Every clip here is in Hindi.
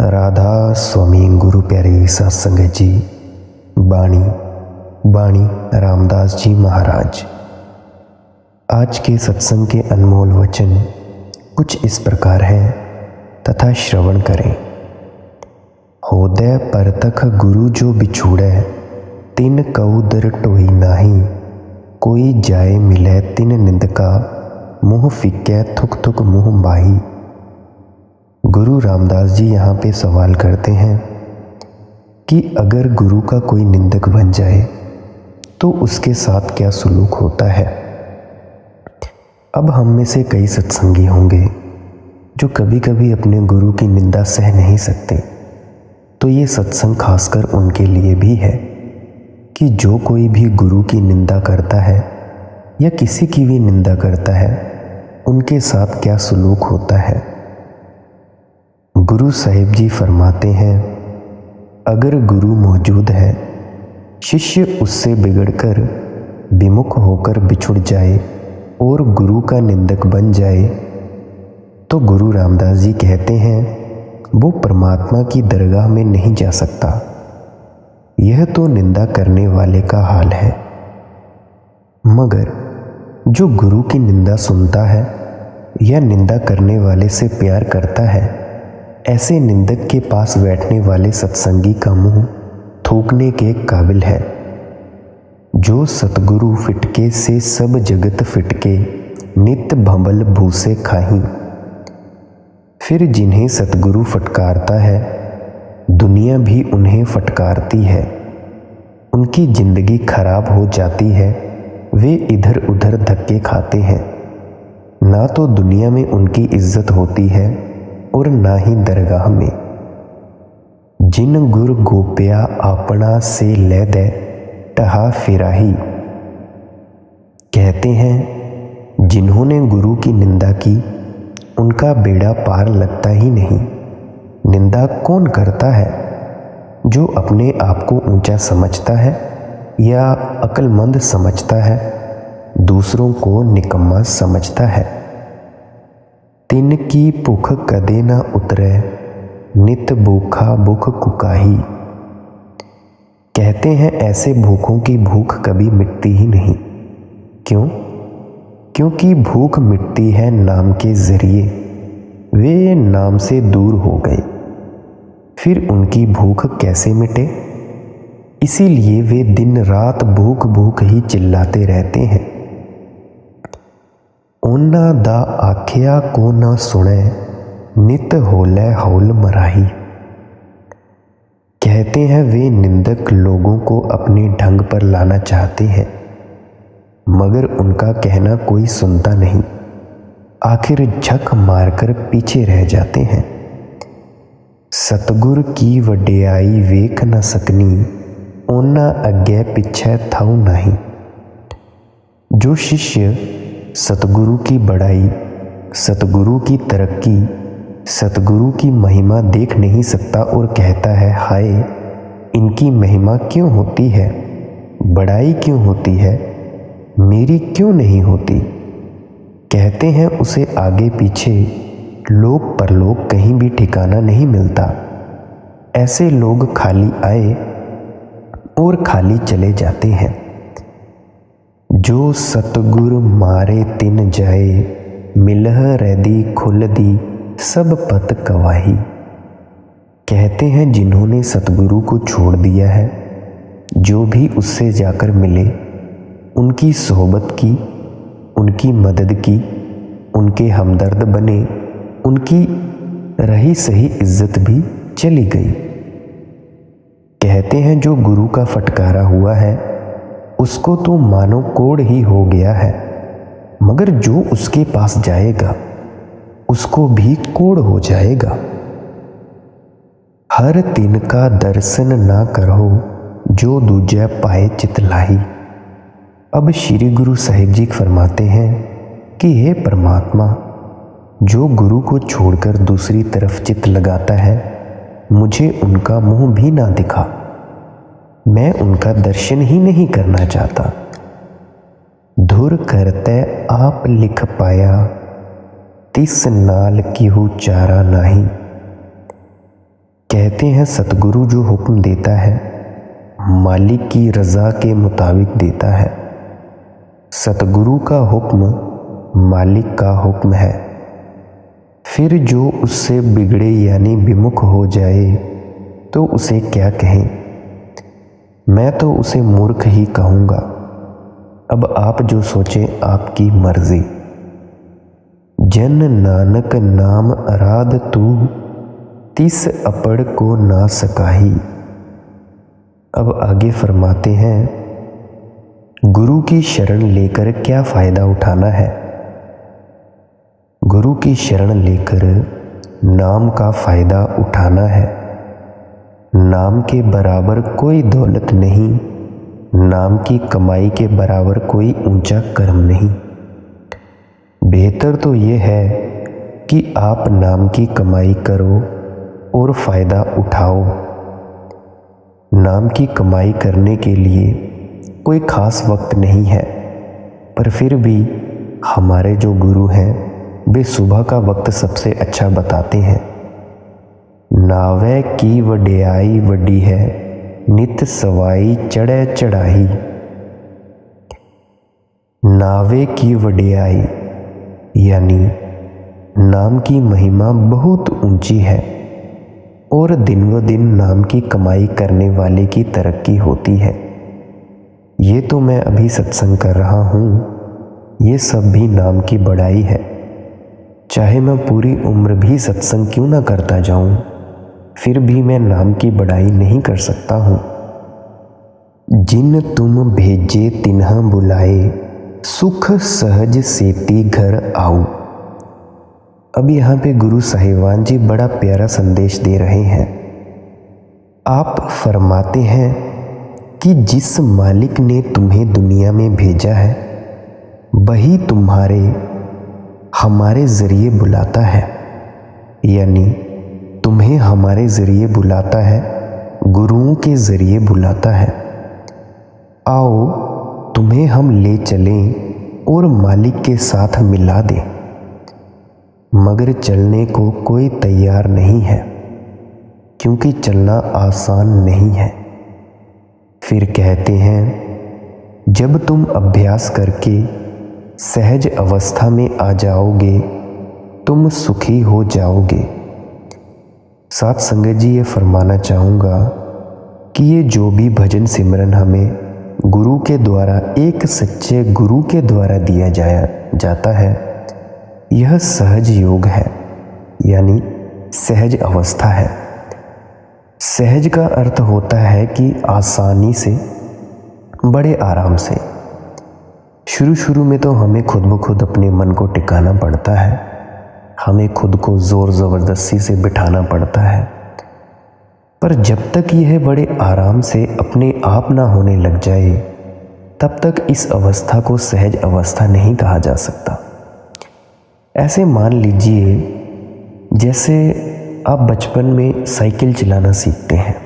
राधा स्वामी गुरु प्यारे सत्संगत जी। बाणी रामदास जी महाराज। आज के सत्संग के अनमोल वचन कुछ इस प्रकार हैं तथा श्रवण करें। होदय परतख गुरु जो बिछुड़ै, तिन कऊ दर टोई नाही। कोई जाए मिलै तिन निंदका, मुँह फिक्कै थुक थुक मुँह बाही। गुरु रामदास जी यहाँ पे सवाल करते हैं कि अगर गुरु का कोई निंदक बन जाए तो उसके साथ क्या सुलूक होता है। अब हम में से कई सत्संगी होंगे जो कभी कभी अपने गुरु की निंदा सह नहीं सकते, तो ये सत्संग खासकर उनके लिए भी है कि जो कोई भी गुरु की निंदा करता है या किसी की भी निंदा करता है, उनके साथ क्या सुलूक होता है। गुरु साहिब जी फरमाते हैं, अगर गुरु मौजूद है, शिष्य उससे बिगड़कर विमुख होकर बिछुड़ जाए और गुरु का निंदक बन जाए, तो गुरु रामदास जी कहते हैं वो परमात्मा की दरगाह में नहीं जा सकता। यह तो निंदा करने वाले का हाल है। मगर जो गुरु की निंदा सुनता है या निंदा करने वाले से प्यार करता है, ऐसे निंदक के पास बैठने वाले सत्संगी का मुंह थूकने के काबिल है। जो सतगुरु फिटके से सब जगत फिटके, नित भंबल भूसे खाही। फिर जिन्हें सतगुरु फटकारता है, दुनिया भी उन्हें फटकारती है। उनकी जिंदगी खराब हो जाती है, वे इधर उधर धक्के खाते हैं। ना तो दुनिया में उनकी इज्जत होती है और ना ही दरगाह में। जिन गुर गोप्या आपना से ले दे, टहा फिराही। कहते हैं जिन्होंने गुरु की निंदा की, उनका बेड़ा पार लगता ही नहीं। निंदा कौन करता है? जो अपने आप को ऊंचा समझता है या अक्लमंद समझता है, दूसरों को निकम्मा समझता है। तिन की भूख कदे न उतरे, नित भूखा भूख कुकाही। कहते हैं ऐसे भूखों की भूख कभी मिटती ही नहीं। क्यों? क्योंकि भूख मिटती है नाम के जरिए। वे नाम से दूर हो गए, फिर उनकी भूख कैसे मिटे? इसीलिए वे दिन रात भूख भूख ही चिल्लाते रहते हैं। ओना दा आख्या को ना सुने, नित होले हौल मराही। कहते हैं वे निंदक लोगों को अपने ढंग पर लाना चाहते हैं, मगर उनका कहना कोई सुनता नहीं। आखिर झक मारकर पीछे रह जाते हैं। सतगुर की वड्याई वेख न सकनी, ओना अगे पिछे थाऊ नहीं। जो शिष्य सतगुरु की बड़ाई, सतगुरु की तरक्की, सतगुरु की महिमा देख नहीं सकता और कहता है, हाय इनकी महिमा क्यों होती है, बड़ाई क्यों होती है, मेरी क्यों नहीं होती। कहते हैं उसे आगे पीछे लोक परलोक कहीं भी ठिकाना नहीं मिलता। ऐसे लोग खाली आए और खाली चले जाते हैं। जो सतगुर मारे तिन जाए, मिलह रैदी खुल दी सब पत कवाही। कहते हैं जिन्होंने सतगुरु को छोड़ दिया है, जो भी उससे जाकर मिले, उनकी सोहबत की, उनकी मदद की, उनके हमदर्द बने, उनकी रही सही इज्जत भी चली गई। कहते हैं जो गुरु का फटकारा हुआ है, उसको तो मानो कोढ़ ही हो गया है, मगर जो उसके पास जाएगा उसको भी कोढ़ हो जाएगा। हर तिन का दर्शन ना करो, जो दूजा पाए चितलाही। अब श्री गुरु साहिब जी फरमाते हैं कि हे परमात्मा, जो गुरु को छोड़कर दूसरी तरफ चित लगाता है, मुझे उनका मुंह भी ना दिखा। मैं उनका दर्शन ही नहीं करना चाहता। धुर करते आप लिख पाया, तिस नाल किहू चारा नाही। कहते हैं सतगुरु जो हुक्म देता है मालिक की रज़ा के मुताबिक देता है। सतगुरु का हुक्म मालिक का हुक्म है। फिर जो उससे बिगड़े यानी विमुख हो जाए तो उसे क्या कहें। मैं तो उसे मूर्ख ही कहूँगा। अब आप जो सोचें आपकी मर्जी। जन नानक नाम आराध तू तिस अपड़ को ना सकाही। अब आगे फरमाते हैं गुरु की शरण लेकर क्या फ़ायदा उठाना है। गुरु की शरण लेकर नाम का फ़ायदा उठाना है। नाम के बराबर कोई दौलत नहीं, नाम की कमाई के बराबर कोई ऊंचा कर्म नहीं। बेहतर तो ये है कि आप नाम की कमाई करो और फ़ायदा उठाओ। नाम की कमाई करने के लिए कोई ख़ास वक्त नहीं है, पर फिर भी हमारे जो गुरु हैं वे सुबह का वक्त सबसे अच्छा बताते हैं। नावे की वड्याई वड्डी है, नित सवाई चढ़े चढ़ाई। नावे की वड्याई यानी नाम की महिमा बहुत ऊंची है और दिन व दिन नाम की कमाई करने वाले की तरक्की होती है। ये तो मैं अभी सत्संग कर रहा हूँ, ये सब भी नाम की बड़ाई है। चाहे मैं पूरी उम्र भी सत्संग क्यों ना करता जाऊं, फिर भी मैं नाम की बड़ाई नहीं कर सकता हूँ। जिन तुम भेजे तिन्ह बुलाए, सुख सहज सेती घर आऊं। अब यहाँ पे गुरु साहिबान जी बड़ा प्यारा संदेश दे रहे हैं। आप फरमाते हैं कि जिस मालिक ने तुम्हें दुनिया में भेजा है वही तुम्हारे हमारे ज़रिए बुलाता है, यानी तुम्हें हमारे ज़रिए बुलाता है, गुरुओं के ज़रिए बुलाता है। आओ तुम्हें हम ले चलें और मालिक के साथ मिला दें। मगर चलने को कोई तैयार नहीं है, क्योंकि चलना आसान नहीं है। फिर कहते हैं जब तुम अभ्यास करके सहज अवस्था में आ जाओगे तुम सुखी हो जाओगे। साथ संगत जी ये फरमाना चाहूँगा कि ये जो भी भजन सिमरन हमें गुरु के द्वारा, एक सच्चे गुरु के द्वारा दिया जाता है, यह सहज योग है, यानी सहज अवस्था है। सहज का अर्थ होता है कि आसानी से, बड़े आराम से। शुरू में तो हमें खुद ब खुद अपने मन को टिकाना पड़ता है, हमें खुद को ज़ोर ज़बरदस्ती से बिठाना पड़ता है, पर जब तक यह बड़े आराम से अपने आप ना होने लग जाए तब तक इस अवस्था को सहज अवस्था नहीं कहा जा सकता। ऐसे मान लीजिए जैसे आप बचपन में साइकिल चलाना सीखते हैं,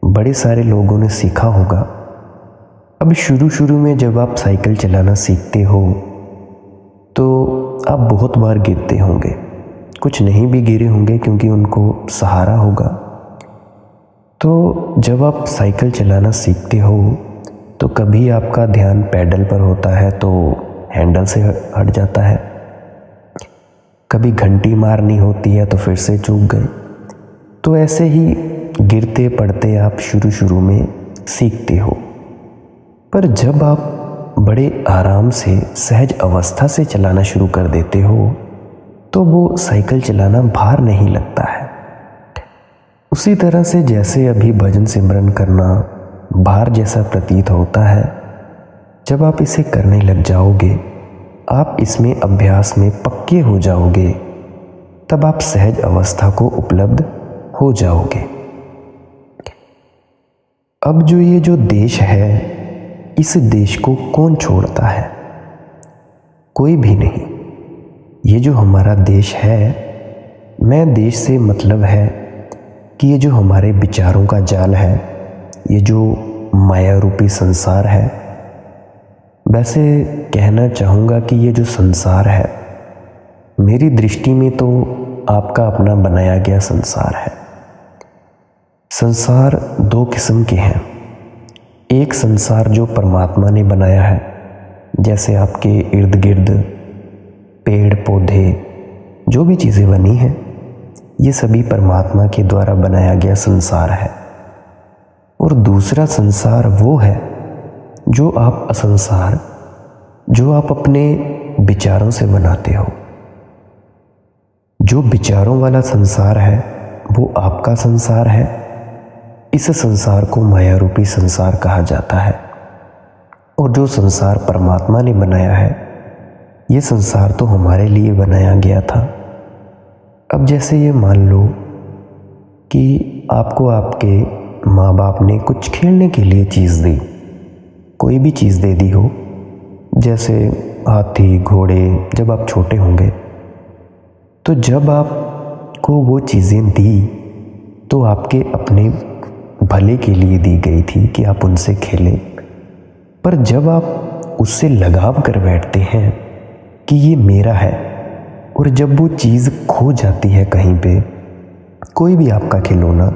बड़े सारे लोगों ने सीखा होगा। अब शुरू में जब आप साइकिल चलाना सीखते हो तो आप बहुत बार गिरते होंगे, कुछ नहीं भी गिरे होंगे क्योंकि उनको सहारा होगा। तो जब आप साइकिल चलाना सीखते हो तो कभी आपका ध्यान पैडल पर होता है तो हैंडल से हट जाता है, कभी घंटी मारनी होती है तो फिर से चूक गए। तो ऐसे ही गिरते पड़ते आप शुरू में सीखते हो, पर जब आप बड़े आराम से सहज अवस्था से चलाना शुरू कर देते हो तो वो साइकिल चलाना भार नहीं लगता है। उसी तरह से जैसे अभी भजन सिमरन करना भार जैसा प्रतीत होता है, जब आप इसे करने लग जाओगे, आप इसमें अभ्यास में पक्के हो जाओगे, तब आप सहज अवस्था को उपलब्ध हो जाओगे। अब ये जो देश है, इस देश को कौन छोड़ता है? कोई भी नहीं। ये जो हमारा देश है, मैं देश से मतलब है कि ये जो हमारे विचारों का जाल है, ये जो माया रूपी संसार है, वैसे कहना चाहूँगा कि ये जो संसार है मेरी दृष्टि में तो आपका अपना बनाया गया संसार है। संसार दो किस्म के हैं। एक संसार जो परमात्मा ने बनाया है, जैसे आपके इर्द गिर्द पेड़ पौधे जो भी चीज़ें बनी हैं, ये सभी परमात्मा के द्वारा बनाया गया संसार है। और दूसरा संसार वो है जो आप असंसार, जो आप अपने विचारों से बनाते हो। जो विचारों वाला संसार है वो आपका संसार है। इस संसार को माया रूपी संसार कहा जाता है। और जो संसार परमात्मा ने बनाया है, ये संसार तो हमारे लिए बनाया गया था। अब जैसे ये मान लो कि आपको आपके माँ बाप ने कुछ खेलने के लिए चीज़ दी, कोई भी चीज़ दे दी हो, जैसे हाथी घोड़े। जब आप छोटे होंगे तो जब आपको वो चीज़ें दी तो आपके अपने भले के लिए दी गई थी कि आप उनसे खेलें। पर जब आप उससे लगाव कर बैठते हैं कि ये मेरा है, और जब वो चीज़ खो जाती है कहीं पे, कोई भी आपका खिलौना,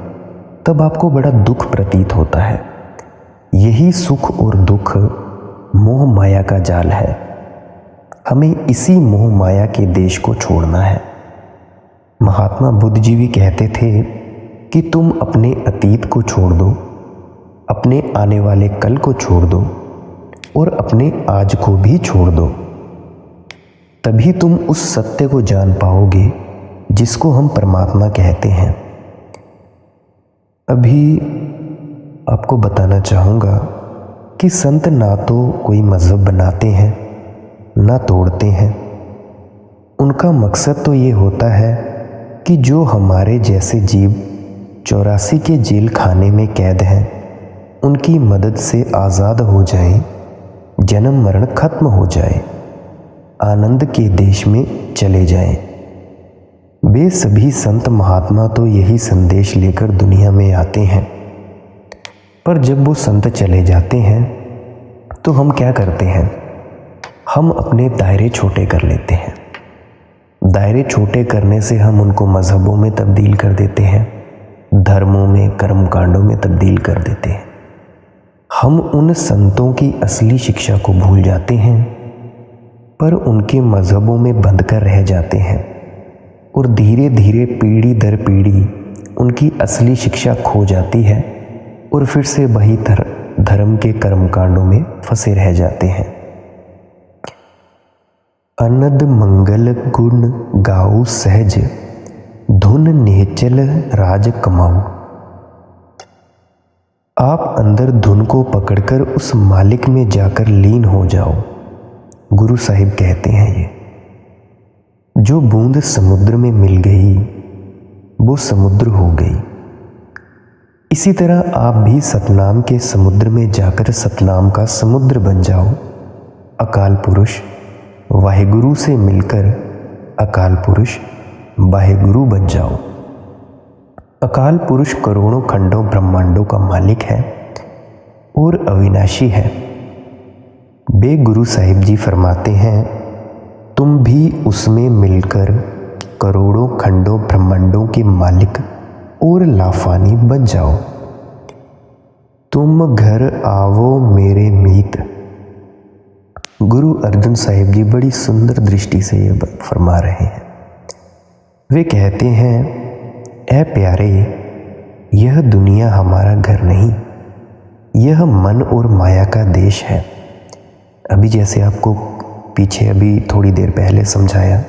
तब आपको बड़ा दुख प्रतीत होता है। यही सुख और दुख मोह माया का जाल है। हमें इसी मोह माया के देश को छोड़ना है। महात्मा बुद्ध जी भी कहते थे कि तुम अपने अतीत को छोड़ दो, अपने आने वाले कल को छोड़ दो और अपने आज को भी छोड़ दो, तभी तुम उस सत्य को जान पाओगे जिसको हम परमात्मा कहते हैं। अभी आपको बताना चाहूँगा कि संत ना तो कोई मज़हब बनाते हैं ना तोड़ते हैं। उनका मकसद तो ये होता है कि जो हमारे जैसे जीव 84 के जेल खाने में कैद हैं, उनकी मदद से आज़ाद हो जाएं, जन्म मरण खत्म हो जाए, आनंद के देश में चले जाएं। वे सभी संत महात्मा तो यही संदेश लेकर दुनिया में आते हैं। पर जब वो संत चले जाते हैं तो हम क्या करते हैं? हम अपने दायरे छोटे कर लेते हैं। दायरे छोटे करने से हम उनको मज़हबों में तब्दील कर देते हैं, धर्मों में, कर्मकांडों में तब्दील कर देते हैं। हम उन संतों की असली शिक्षा को भूल जाते हैं, पर उनके मज़हबों में बंद कर रह जाते हैं, और धीरे धीरे पीढ़ी दर पीढ़ी उनकी असली शिक्षा खो जाती है, और फिर से वही धर्म के कर्मकांडों में फंसे रह जाते हैं। अनद मंगल गुण गाऊ सहज, धुन नेचल राज कमाऊ। आप अंदर धुन को पकड़कर उस मालिक में जाकर लीन हो जाओ। गुरु साहिब कहते हैं ये जो बूंद समुद्र में मिल गई वो समुद्र हो गई। इसी तरह आप भी सतनाम के समुद्र में जाकर सतनाम का समुद्र बन जाओ। अकाल पुरुष वाहिगुरु से मिलकर अकाल पुरुष वाहिगुरु बन जाओ। अकाल पुरुष करोड़ों खंडों ब्रह्मांडों का मालिक है और अविनाशी है। बे गुरु साहिब जी फरमाते हैं, तुम भी उसमें मिलकर करोड़ों खंडों ब्रह्मांडों के मालिक और लाफानी बन जाओ। तुम घर आवो मेरे मीत। गुरु अर्जुन साहिब जी बड़ी सुंदर दृष्टि से ये फरमा रहे हैं। वे कहते हैं, ऐ प्यारे, यह दुनिया हमारा घर नहीं, यह मन और माया का देश है। अभी जैसे आपको पीछे अभी थोड़ी देर पहले समझाया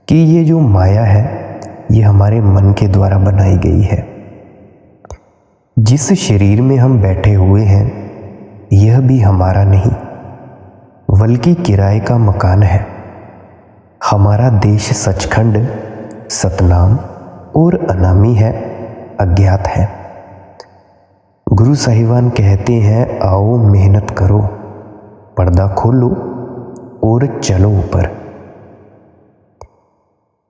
कि ये जो माया है ये हमारे मन के द्वारा बनाई गई है। जिस शरीर में हम बैठे हुए हैं यह भी हमारा नहीं, बल्कि किराए का मकान है। हमारा देश सचखंड, सतनाम और अनामी है, अज्ञात है। गुरु साहिबान कहते हैं, आओ मेहनत करो, पर्दा खोलो और चलो ऊपर।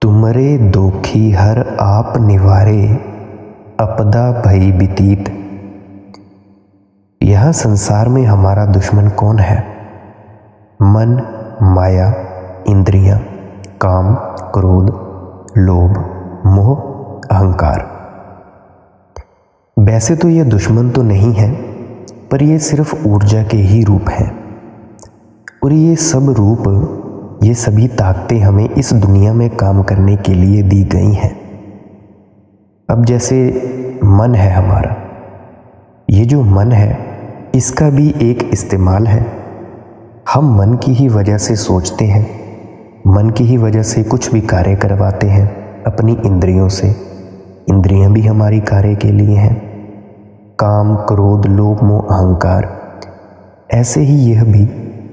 तुमरे दोखी हर आप निवारे, अपदा भई बीतीत। यह संसार में हमारा दुश्मन कौन है? मन, माया, इंद्रियां, काम, क्रोध, लोभ, मोह, अहंकार। वैसे तो ये दुश्मन तो नहीं है, पर ये सिर्फ ऊर्जा के ही रूप हैं। और ये सब रूप, ये सभी ताकतें हमें इस दुनिया में काम करने के लिए दी गई हैं। अब जैसे मन है हमारा, ये जो मन है इसका भी एक इस्तेमाल है। हम मन की ही वजह से सोचते हैं, मन की ही वजह से कुछ भी कार्य करवाते हैं अपनी इंद्रियों से। इंद्रियां भी हमारी कार्य के लिए हैं। काम, क्रोध, लोभ, मोह, अहंकार, ऐसे ही यह भी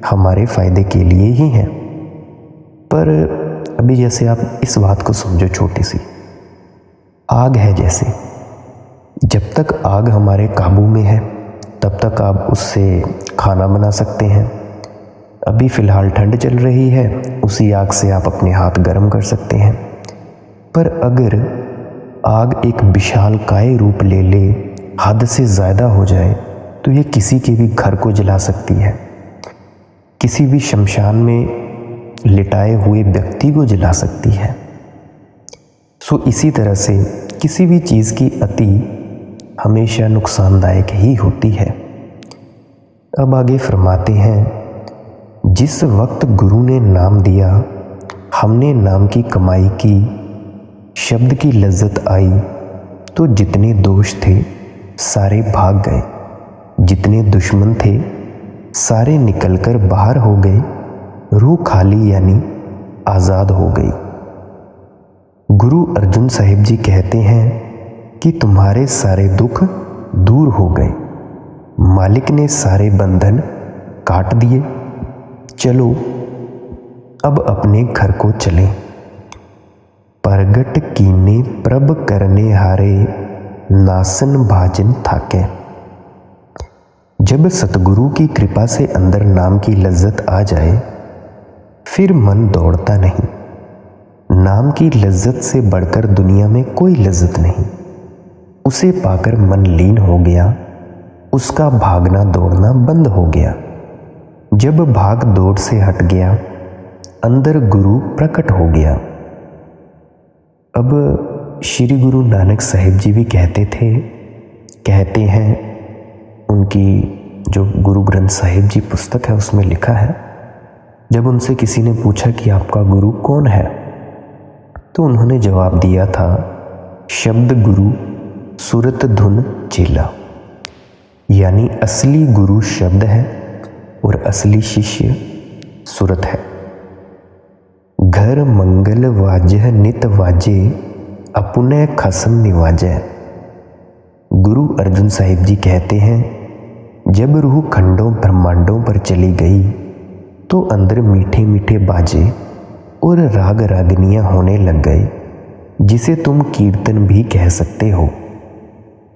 हमारे फायदे के लिए ही हैं। पर अभी जैसे आप इस बात को समझो, छोटी सी आग है जैसे, जब तक आग हमारे काबू में है तब तक आप उससे खाना बना सकते हैं। अभी फ़िलहाल ठंड चल रही है, उसी आग से आप अपने हाथ गर्म कर सकते हैं। पर अगर आग एक विशालकाय रूप ले ले, हद से ज़्यादा हो जाए, तो ये किसी के भी घर को जला सकती है, किसी भी शमशान में लिटाए हुए व्यक्ति को जला सकती है। सो इसी तरह से किसी भी चीज़ की अति हमेशा नुकसानदायक ही होती है। अब आगे फरमाते हैं, जिस वक्त गुरु ने नाम दिया, हमने नाम की कमाई की, शब्द की लज्जत आई, तो जितने दोष थे सारे भाग गए, जितने दुश्मन थे सारे निकलकर बाहर हो गए, रूह खाली यानी आज़ाद हो गई। गुरु अर्जुन साहिब जी कहते हैं कि तुम्हारे सारे दुख दूर हो गए, मालिक ने सारे बंधन काट दिए। चलो अब अपने घर को चलें। प्रगट कीने प्रभ करने हारे, नासन भाजन थाके। जब सतगुरु की कृपा से अंदर नाम की लज्जत आ जाए, फिर मन दौड़ता नहीं। नाम की लज्जत से बढ़कर दुनिया में कोई लज्जत नहीं। उसे पाकर मन लीन हो गया, उसका भागना दौड़ना बंद हो गया। जब भाग दौड़ से हट गया, अंदर गुरु प्रकट हो गया। अब श्री गुरु नानक साहिब जी भी कहते हैं, उनकी जो गुरु ग्रंथ साहिब जी पुस्तक है उसमें लिखा है, जब उनसे किसी ने पूछा कि आपका गुरु कौन है, तो उन्होंने जवाब दिया था, शब्द गुरु सूरत धुन चेला। यानी असली गुरु शब्द है और असली शिष्य सूरत है। घर मंगल वाजह नित वाजे, अपुने खसम निवाजै। गुरु अर्जुन साहिब जी कहते हैं, जब रूह खंडों ब्रह्मांडों पर चली गई तो अंदर मीठे मीठे बाजे और राग रागनियाँ होने लग गए, जिसे तुम कीर्तन भी कह सकते हो।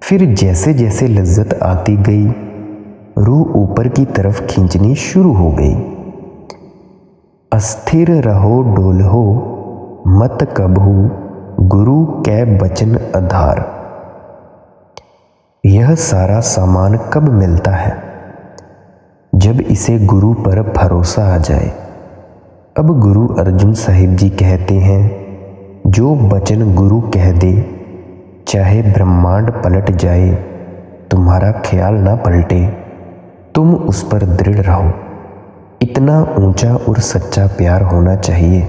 फिर जैसे जैसे लज्जत आती गई, रूह ऊपर की तरफ खींचनी शुरू हो गई। अस्थिर रहो डोलहो मत कबहू, गुरु कै बचन आधार। यह सारा सामान कब मिलता है? जब इसे गुरु पर भरोसा आ जाए। अब गुरु अर्जुन साहिब जी कहते हैं, जो वचन गुरु कह दे, चाहे ब्रह्मांड पलट जाए, तुम्हारा ख्याल ना पलटे, तुम उस पर दृढ़ रहो। इतना ऊंचा और सच्चा प्यार होना चाहिए।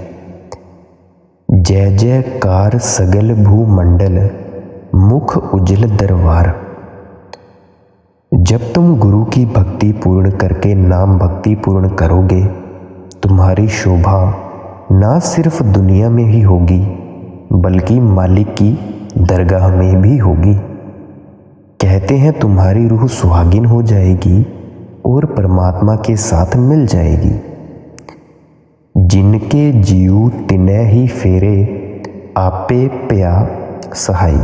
जय जयकार सगल भूमंडल, मुख उजल दरबार। जब तुम गुरु की भक्ति पूर्ण करके नाम भक्ति पूर्ण करोगे, तुम्हारी शोभा ना सिर्फ दुनिया में ही होगी, बल्कि मालिक की दरगाह में भी होगी। कहते हैं तुम्हारी रूह सुहागिन हो जाएगी और परमात्मा के साथ मिल जाएगी। जिनके जीव तिने ही फेरे, आपे प्या सहाई।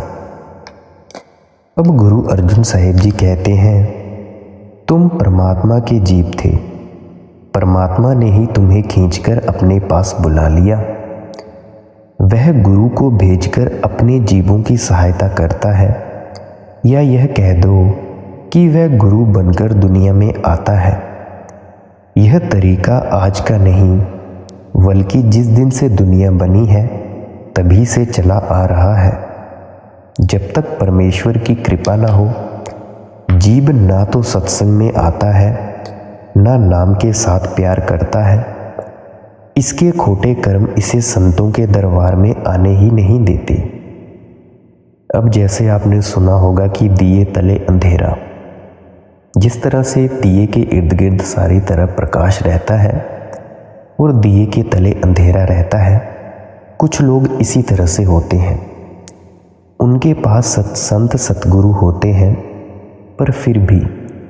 अब गुरु अर्जुन साहिब जी कहते हैं, तुम परमात्मा के जीव थे, परमात्मा ने ही तुम्हें खींचकर अपने पास बुला लिया। वह गुरु को भेजकर अपने जीवों की सहायता करता है, या यह कह दो कि वह गुरु बनकर दुनिया में आता है। यह तरीका आज का नहीं, बल्कि जिस दिन से दुनिया बनी है तभी से चला आ रहा है। जब तक परमेश्वर की कृपा ना हो जीव ना तो सत्संग में आता है, ना नाम के साथ प्यार करता है। इसके खोटे कर्म इसे संतों के दरबार में आने ही नहीं देते। अब जैसे आपने सुना होगा कि दिए तले अंधेरा, जिस तरह से दिए के इर्द गिर्द सारी तरफ प्रकाश रहता है और दिए के तले अंधेरा रहता है, कुछ लोग इसी तरह से होते हैं। उनके पास संत सतगुरु होते हैं, पर फिर भी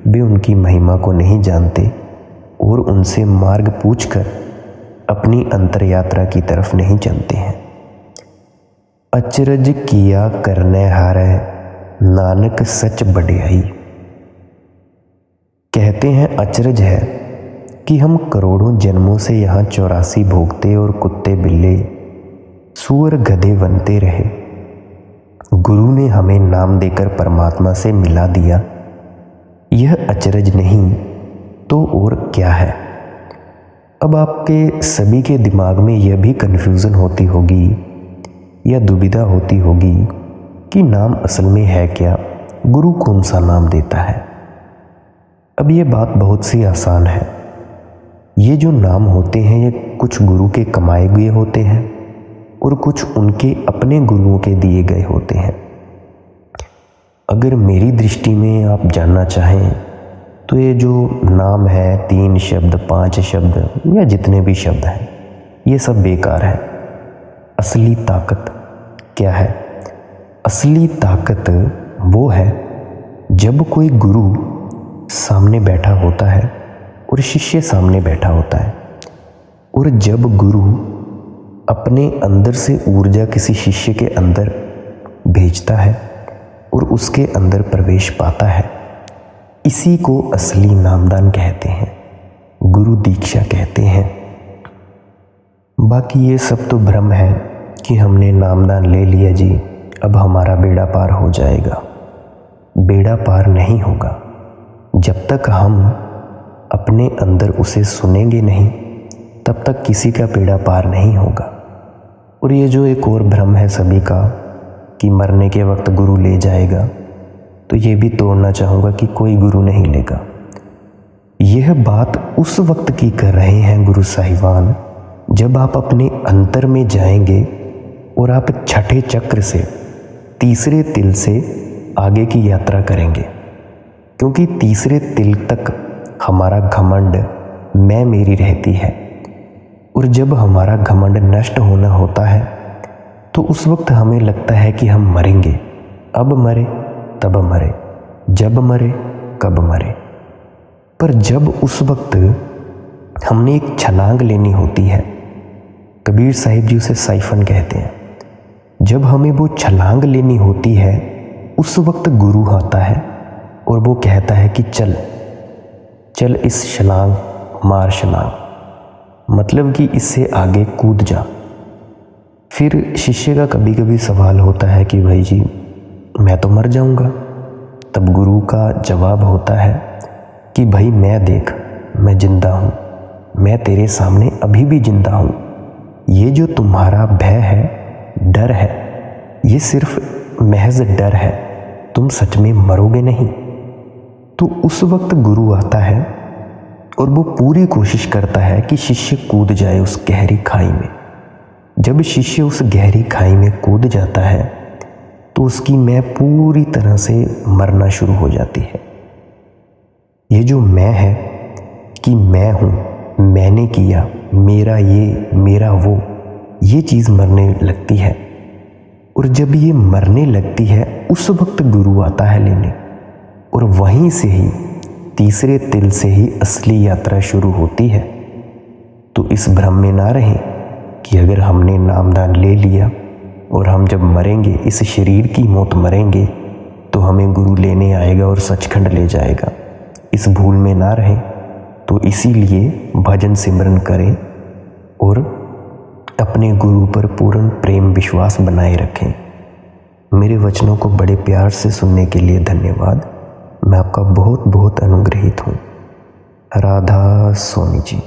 वे उनकी महिमा को नहीं जानते और उनसे मार्ग पूछकर अपनी अंतर यात्रा की तरफ नहीं चलते हैं। अचरज किया करने हारै, नानक सच बढ़ियाई। कहते हैं अचरज है कि हम करोड़ों जन्मों से यहाँ 84 भोगते और कुत्ते बिल्ले सूअर गधे बनते रहे। गुरु ने हमें नाम देकर परमात्मा से मिला दिया। यह अचरज नहीं तो और क्या है। अब आपके सभी के दिमाग में यह भी कन्फ्यूज़न होती होगी या दुविधा होती होगी कि नाम असल में है क्या, गुरु कौन सा नाम देता है। अब ये बात बहुत सी आसान है। ये जो नाम होते हैं ये कुछ गुरु के कमाए हुए होते हैं और कुछ उनके अपने गुरुओं के दिए गए होते हैं। अगर मेरी दृष्टि में आप जानना चाहें तो ये जो नाम है 3 शब्द 5 शब्द या जितने भी शब्द हैं, ये सब बेकार है। असली ताकत क्या है? असली ताकत वो है जब कोई गुरु सामने बैठा होता है और शिष्य सामने बैठा होता है, और जब गुरु अपने अंदर से ऊर्जा किसी शिष्य के अंदर भेजता है और उसके अंदर प्रवेश पाता है, इसी को असली नामदान कहते हैं, गुरु दीक्षा कहते हैं। बाकी ये सब तो भ्रम है कि हमने नामदान ले लिया जी, अब हमारा बेड़ा पार हो जाएगा। बेड़ा पार नहीं होगा जब तक हम अपने अंदर उसे सुनेंगे नहीं, तब तक किसी का बेड़ा पार नहीं होगा। और ये जो एक और भ्रम है सभी का कि मरने के वक्त गुरु ले जाएगा, तो ये भी तोड़ना चाहूँगा कि कोई गुरु नहीं लेगा। यह बात उस वक्त की कर रहे हैं गुरु साहिबान जब आप अपने अंतर में जाएंगे और आप छठे चक्र से तीसरे तिल से आगे की यात्रा करेंगे। क्योंकि तीसरे तिल तक हमारा घमंड मैं मेरी रहती है, और जब हमारा घमंड नष्ट होना होता है तो उस वक्त हमें लगता है कि हम मरेंगे। अब मरे तब मरे, जब मरे कब मरे। पर जब उस वक्त हमने एक छलांग लेनी होती है, कबीर साहिब जी उसे साइफन कहते हैं, जब हमें वो छलांग लेनी होती है उस वक्त गुरु आता है और वो कहता है कि चल चल इस छलांग मार छलांग, मतलब कि इससे आगे कूद जा। फिर शिष्य का कभी कभी सवाल होता है कि भाई जी मैं तो मर जाऊंगा। तब गुरु का जवाब होता है कि भाई मैं देख, मैं जिंदा हूँ, मैं तेरे सामने अभी भी जिंदा हूँ। ये जो तुम्हारा भय है, डर है, ये सिर्फ महज डर है, तुम सच में मरोगे नहीं। तो उस वक्त गुरु आता है और वो पूरी कोशिश करता है कि शिष्य कूद जाए उस गहरी खाई में। जब शिष्य उस गहरी खाई में कूद जाता है तो उसकी मैं पूरी तरह से मरना शुरू हो जाती है। ये जो मैं है कि मैं हूँ, मैंने किया, मेरा ये, मेरा वो, ये चीज़ मरने लगती है। और जब ये मरने लगती है उस वक्त गुरु आता है लेने, और वहीं से ही तीसरे तिल से ही असली यात्रा शुरू होती है। तो इस भ्रम में ना रहें कि अगर हमने नामदान ले लिया और हम जब मरेंगे, इस शरीर की मौत मरेंगे, तो हमें गुरु लेने आएगा और सचखंड ले जाएगा। इस भूल में ना रहें। तो इसीलिए भजन सिमरन करें और अपने गुरु पर पूर्ण प्रेम विश्वास बनाए रखें। मेरे वचनों को बड़े प्यार से सुनने के लिए धन्यवाद। मैं आपका बहुत बहुत अनुग्रहित हूँ। राधा स्वामी जी।